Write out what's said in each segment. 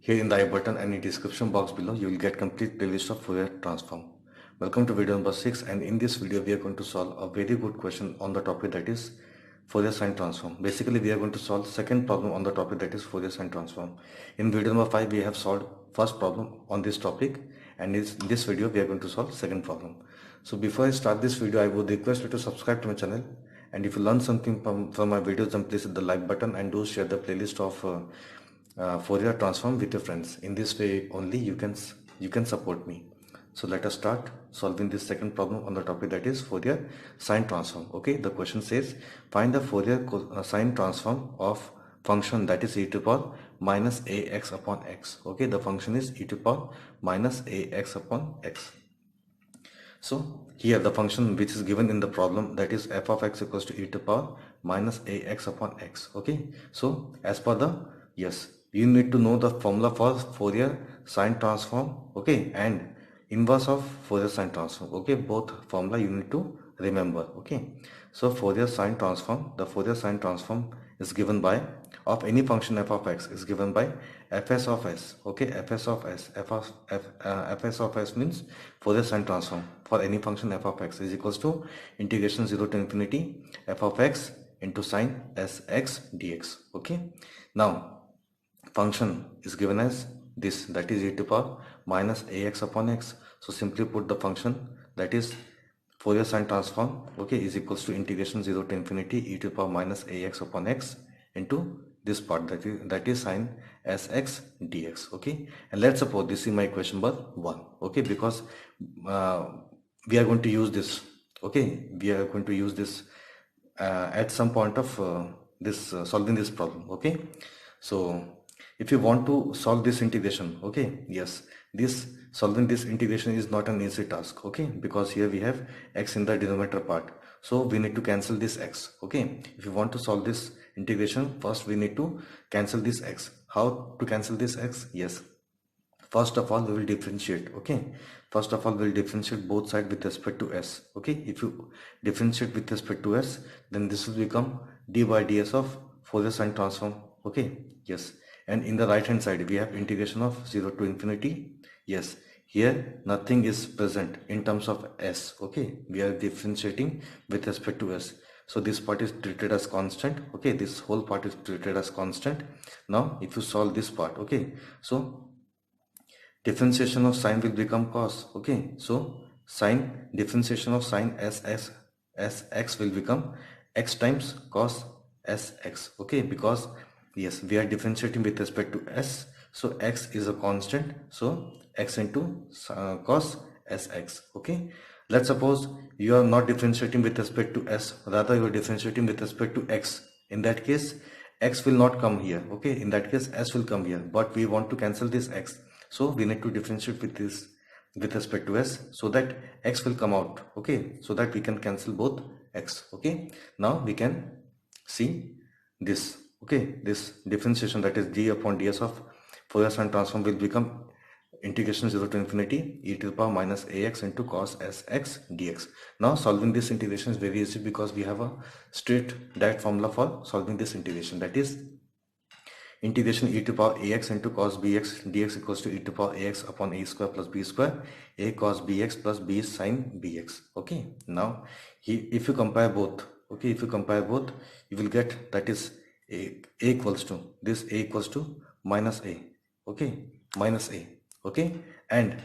Here in the I button and in description box below, you will get complete playlist of Fourier transform. Welcome to video number 6, and in this video we are going to solve a very good question on the topic that is Fourier sine transform. Basically we are going to solve second problem on the topic that is Fourier sine transform. In video number 5 we have solved first problem on this topic, and in this video we are going to solve second problem. So before I start this video, I would request you to subscribe to my channel, and if you learn something from my videos, then please hit the like button and do share the playlist of Fourier transform with your friends. In this way only you can support me. So let us start solving this second problem on the topic that is Fourier sine transform. Okay, the question says find the Fourier sine transform of function that is e to power minus ax upon x. Okay, the function is e to power minus ax upon x. So here the function which is given in the problem, that is f of x equals to e to power minus ax upon x. Okay, so as per the, yes, you need to know the formula for Fourier sine transform, okay, and inverse of Fourier sine transform. Okay, both formula you need to remember. Okay, so Fourier sine transform, the Fourier sine transform is given by, of any function f of x is given by fs of s. Okay, fs of s, fs of s means Fourier sine transform for any function f of x is equals to integration 0 to infinity f of x into sine sx dx. Okay, now function is given as this, that is e to power minus ax upon x. So simply put the function that is Fourier sine transform, okay, is equals to integration 0 to infinity e to power minus ax upon x into this part, that is sine sx dx. Okay, and let's suppose this is my equation number 1. Okay, because we are going to use this. Okay, we are going to use this at some point of solving this problem. Okay, so if you want to solve this integration, okay, yes, this solving this integration is not an easy task. Okay, because here we have x in the denominator part, so we need to cancel this x. Okay, if you want to solve this integration, first we need to cancel this x. How to cancel this x? Yes, first of all we will differentiate. Okay, first of all we will differentiate both sides with respect to s. Okay, if you differentiate with respect to s, then this will become d by ds of Fourier sine transform. Okay, yes, and in the right hand side we have integration of 0 to infinity. Yes, here nothing is present in terms of s. Okay, we are differentiating with respect to s, so this part is treated as constant. Okay, this whole part is treated as constant. Now if you solve this part, okay, so differentiation of sine will become cos. Okay, so sine, differentiation of sine sx will become x times cos sx. Okay, because yes, we are differentiating with respect to s, so x is a constant, so x into cos sx. Okay, let's suppose you are not differentiating with respect to s, rather you are differentiating with respect to x. In that case x will not come here. Okay, in that case s will come here, but we want to cancel this x, so we need to differentiate with this with respect to s, so that x will come out. Okay, so that we can cancel both x. Okay, now we can see this. Okay, this differentiation, that is d upon ds of Fourier sine transform, will become integration 0 to infinity e to the power minus ax into cos sx dx. Now solving this integration is very easy, because we have a straight direct formula for solving this integration, that is integration e to power ax into cos bx dx equals to e to power ax upon a square plus b square, a cos bx plus b sin bx. Okay, now if you compare both, okay, if you compare both, you will get that is a equals to this, a equals to minus a. Okay, minus a. Okay, and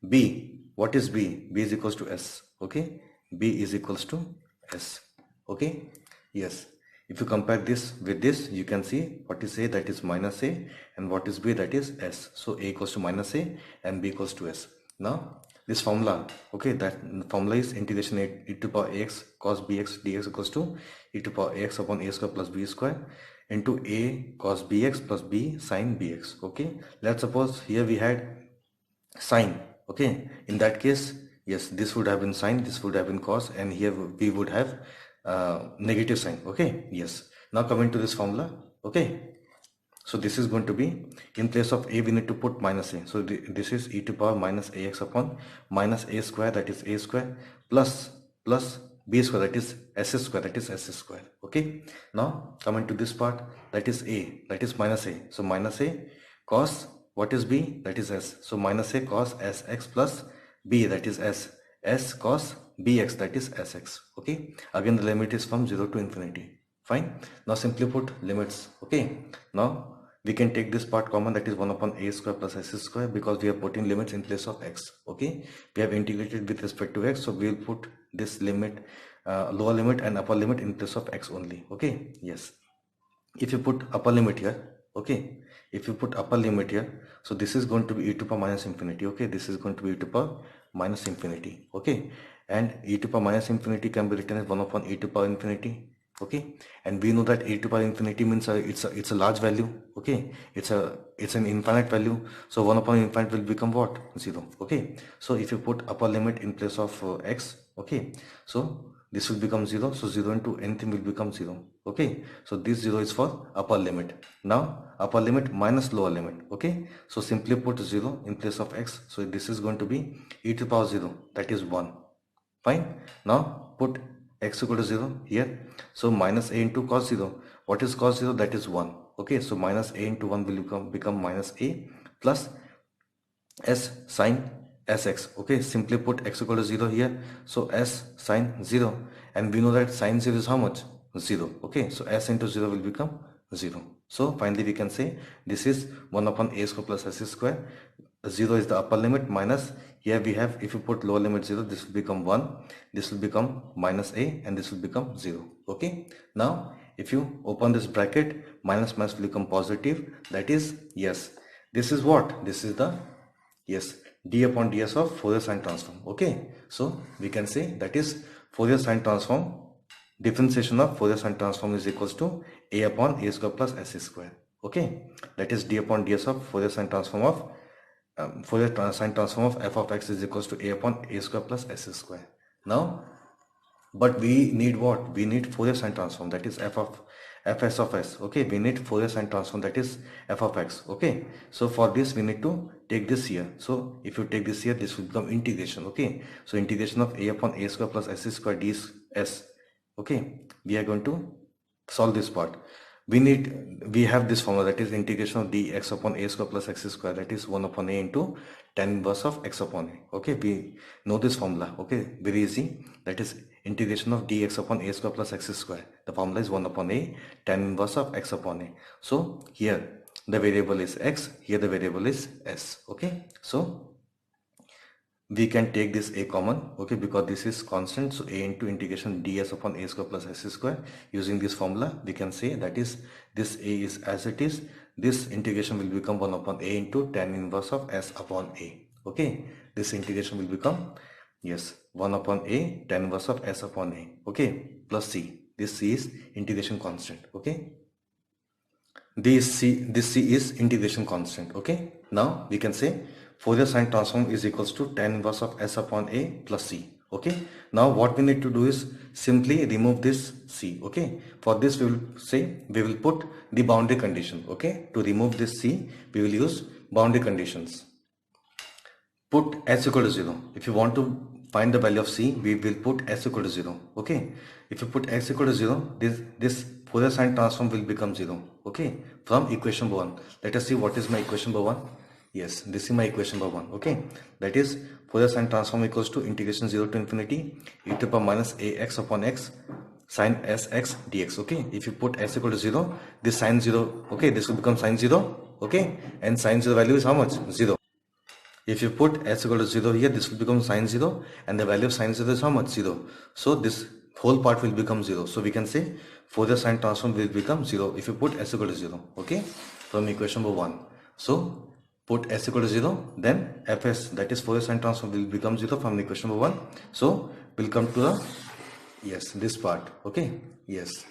b, what is b? B is equals to s. Okay, b is equals to s. Okay, yes, if you compare this with this, you can see what is a, that is minus a, and what is b, that is s. So a equals to minus a and b equals to s. Now this formula, okay, that formula is integration e to power ax cos bx dx equals to e to power ax upon a square plus b square into a cos bx plus b sin bx. Okay, let's suppose here we had sine. Okay, in that case, yes, this would have been sine, this would have been cos, and here we would have negative sign. Okay, yes, now coming to this formula. Okay, so this is going to be, in place of a we need to put minus a, so this is e to power minus ax upon minus a square, that is a square, plus b square, that is s square, that is s square. Okay, now coming to this part, that is a, that is minus a, so minus a cos, What is b? That is s. So minus a cos sx plus b, that is s cos bx, that is sx. Okay, again the limit is from 0 to infinity. Fine. Now simply put limits. Okay, now we can take this part common, that is 1 upon a square plus s square, because we are putting limits in place of x. Okay, we have integrated with respect to x, so we will put this limit, lower limit and upper limit in place of x only. Okay, yes. If you put upper limit here, okay, if you put upper limit here, so this is going to be e to power minus infinity. Okay, this is going to be e to power minus infinity. Okay, and e to power minus infinity can be written as 1 upon e to power infinity. Okay, and we know that e to power infinity means it's a large value. Okay, it's an infinite value, so 1 upon infinite will become what? 0. Okay, so if you put upper limit in place of x, okay, so this will become 0, so 0 into anything will become 0. Okay, so this 0 is for upper limit. Now upper limit minus lower limit. Okay, so simply put 0 in place of x, so this is going to be e to the power 0, that is 1. Fine. Now put x equal to 0 here, so minus a into cos 0. What is cos 0? That is 1. Okay, so minus a into 1 will become minus a plus s sine sx. Okay, simply put x equal to 0 here, so s sine 0, and we know that sine 0 is how much? 0. Okay, so s into 0 will become 0. So finally we can say this is 1 upon a square plus s square. 0 is the upper limit, minus here we have, if you put lower limit 0, this will become 1, this will become minus a, and this will become 0. Okay, now if you open this bracket, minus minus will become positive, that is, yes, this is what? This is the, yes, d upon ds of Fourier sine transform. Okay, so we can say that is Fourier sine transform, differentiation of Fourier sine transform is equals to a upon a square plus s square. Okay, that is d upon ds of Fourier sine transform of Fourier sine transform of f of x is equals to a upon a square plus s square. Now, but we need what? We need Fourier sine transform, that is fs of s. Okay, we need Fourier sine transform, that is f of x. Okay, so for this we need to take this here. So if you take this here, this will become integration. Okay, so integration of a upon a square plus s square ds. Okay, we are going to solve this part. We have this formula, that is integration of dx upon a square plus x square, that is 1 upon a into tan inverse of x upon a. Okay, we know this formula. Okay, very easy, that is integration of dx upon a square plus x square. The formula is 1 upon a tan inverse of x upon a. So here the variable is x, here the variable is s. Okay, so we can take this a common, okay, because this is constant, so a into integration ds upon a square plus s square. Using this formula we can say that is this a is as it is, this integration will become 1 upon a into tan inverse of s upon a. Okay, this integration will become, yes, 1 upon a tan inverse of s upon a. Okay, plus c, this c is integration constant. Okay, this c is integration constant. Okay, now we can say Fourier sine transform is equals to tan inverse of s upon a plus c. Okay, now what we need to do is simply remove this c. Okay, for this we will say, we will put the boundary condition. Okay, to remove this c we will use boundary conditions. Put s equal to 0. If you want to find the value of c, we will put s equal to 0. Okay, if you put s equal to 0, this Fourier sine transform will become 0. Okay, from equation number 1. Let us see what is my equation number 1. Yes, this is my equation number 1. Okay, that is Fourier sine transform equals to integration 0 to infinity e to the power minus ax upon x sine sx dx. Okay, if you put s equal to 0, this sine 0, okay, this will become sine 0. Okay, and sine 0 value is how much? 0. If you put s equal to 0 here, this will become sine 0, and the value of sine 0 is how much? 0. So this whole part will become 0. So we can say Fourier sine transform will become 0 if you put s equal to 0. Okay, from equation number 1. So put s equal to 0, then fs, that is Fourier sine transform, will become 0 from equation number 1. So we'll come to the, yes, this part. Okay, yes,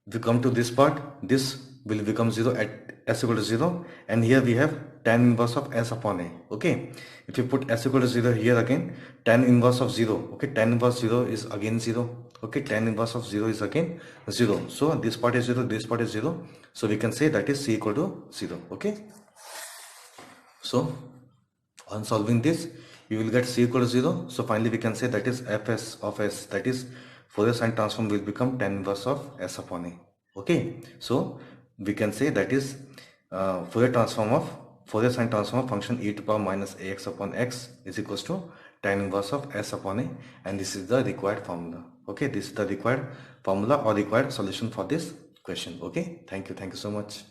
if you come to this part, this will become 0 at s equal to 0, and here we have tan inverse of s upon a. Okay, if you put s equal to 0 here, again tan inverse of 0. Okay, tan inverse 0 is again 0. Okay, tan inverse of 0 is again 0. So this part is 0, this part is 0. So we can say that is c equal to 0. Okay, so on solving this, you will get c equal to 0. So finally we can say that is fs of s, that is Fourier sine transform will become tan inverse of s upon a. Okay, so we can say that is Fourier sine transform of function e to power minus ax upon x is equals to tan inverse of s upon a, and this is the required formula. Okay, this is the required formula or required solution for this question. Okay, thank you so much.